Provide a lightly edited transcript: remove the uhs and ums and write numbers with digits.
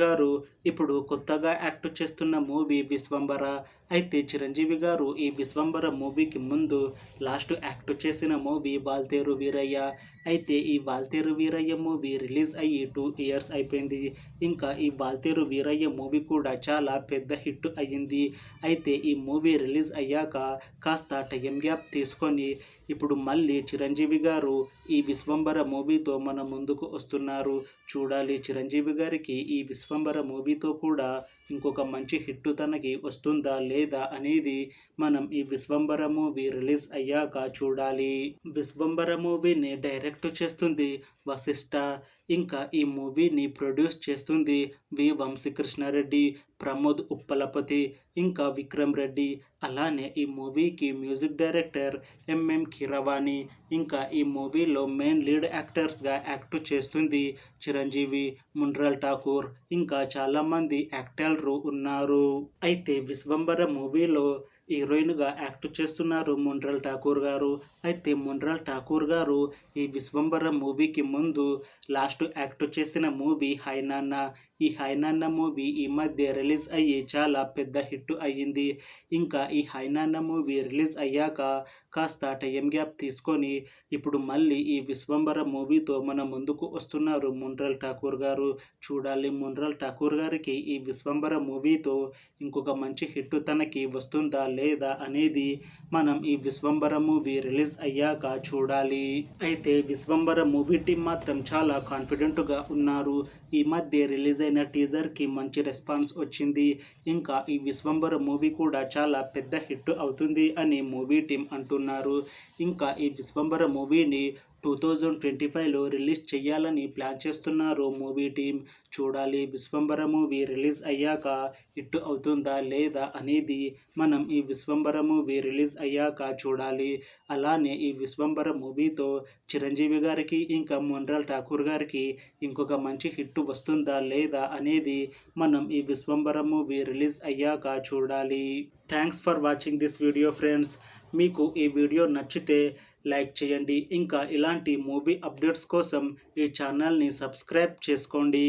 గారు ఇప్పుడు కొత్తగా యాక్ట్ చేస్తున్న మూవీ 'విశ్వంబర'. అయితే చిరంజీవి గారు ఈ 'విశ్వంబర' మూవీకి ముందు లాస్ట్ యాక్ట్ చేసిన మూవీ 'వాల్తేరు వీరయ్య'. అయితే ఈ 'వాల్తేరు వీరయ్య' మూవీ రిలీజ్ అయ్యి 2 ఇయర్స్ అయిపోయింది. ఇంకా ఈ 'వాల్తేరు వీరయ్య' మూవీ కూడా చాలా పెద్ద హిట్ అయ్యింది. అయితే ఈ మూవీ రిలీజ్ అయ్యాక కాస్త టైం గ్యాప్ తీసుకొని ఇప్పుడు మళ్ళీ చిరంజీవి గారు ఈ 'విశ్వంబర' మూవీతో మన ముందుకు వస్తున్నారు. చూడాలి చిరంజీవి గారికి ఈ 'విశ్వంబర' మూవీతో కూడా ఇంకొక మంచి హిట్ తనకి వస్తుందా లేదా అనేది మనం ఈ 'విశ్వంబర' మూవీ రిలీజ్ అయ్యాక చూడాలి. 'విశ్వంబర' మూవీని డైరెక్ట్ చేస్తుంది వశిష్ఠ. ఇంకా ఈ మూవీని ప్రొడ్యూస్ చేస్తుంది వి వంశీకృష్ణారెడ్డి, ప్రమోద్ ఉప్పలపతి, ఇంకా విక్రమ్ రెడ్డి. అలానే ఈ మూవీకి మ్యూజిక్ డైరెక్టర్ ఎంఎం కీరవాణి. ఇంకా ఈ మూవీలో మెయిన్ లీడ్ యాక్టర్స్గా యాక్ట్ చేస్తుంది చిరంజీవి, మున్రల్ ఠాకూర్, ఇంకా చాలామంది యాక్టర్లు ఉన్నారు. అయితే 'విశ్వంబర' మూవీలో హీరోయిన్గా యాక్ట్ చేస్తున్నారు మున్రల్ ఠాకూర్ గారు. అయితే మున్రల్ ఠాకూర్ గారు ఈ 'విశ్వంబర' మూవీకి ముందు లాస్ట్ యాక్ట్ చేసిన మూవీ 'హాయ్ నాన్న'. ఈ 'హాయ్ నాన్న' మూవీ ఈ మధ్య రిలీజ్ అయ్యి చాలా పెద్ద హిట్ అయ్యింది. ఇంకా ఈ 'హాయ్ నాన్న' మూవీ రిలీజ్ అయ్యాక కాస్త టైం గ్యాప్ తీసుకొని ఇప్పుడు మళ్ళీ ఈ 'విశ్వంబర' మూవీతో మన ముందుకు వస్తున్నారు మున్రల్ ఠాకూర్ గారు. చూడాలి మున్రల్ ఠాకూర్ గారికి ఈ 'విశ్వంబర' మూవీతో ఇంకొక మంచి హిట్ తనకి వస్తుందా లేదా అనేది మనం ఈ 'విశ్వంబర' మూవీ రిలీజ్ అయ్యాక చూడాలి. అయితే 'విశ్వంబర' మూవీ టీం మాత్రం చాలా కాన్ఫిడెంట్గా ఉన్నారు. ఈ మధ్య రిలీజ్ అయిన టీజర్కి మంచి రెస్పాన్స్ వచ్చింది. ఇంకా ఈ 'విశ్వంబర' మూవీ కూడా చాలా పెద్ద హిట్ అవుతుంది అని మూవీ టీం అంటున్నారు. ఇంకా ఈ 'విశ్వంబర' మూవీని 2025లో రిలీజ్ చేయాలని ప్లాన్ చేస్తున్నారు మూవీ టీం. చూడాలి 'విశ్వంబర' మూవీ రిలీజ్ అయ్యాక హిట్ అవుతుందా లేదా అనేది మనం ఈ 'విశ్వంబర' మూవీ రిలీజ్ అయ్యాక చూడాలి. అలానే ఈ 'విశ్వంబర' మూవీతో చిరంజీవి గారికి ఇంకా మున్రల్ ఠాకూర్ గారికి ఇంకొక మంచి హిట్ వస్తుందా లేదా అనేది మనం ఈ 'విశ్వంబర' మూవీ రిలీజ్ అయ్యాక చూడాలి. Thanks for watching this video friends. మీకు ఈ వీడియో నచ్చితే లైక్ చేయండి. ఇంకా ఇలాంటి మూవీ అప్డేట్స్ కోసం ఈ ఛానల్ని సబ్స్క్రైబ్ చేసుకోండి.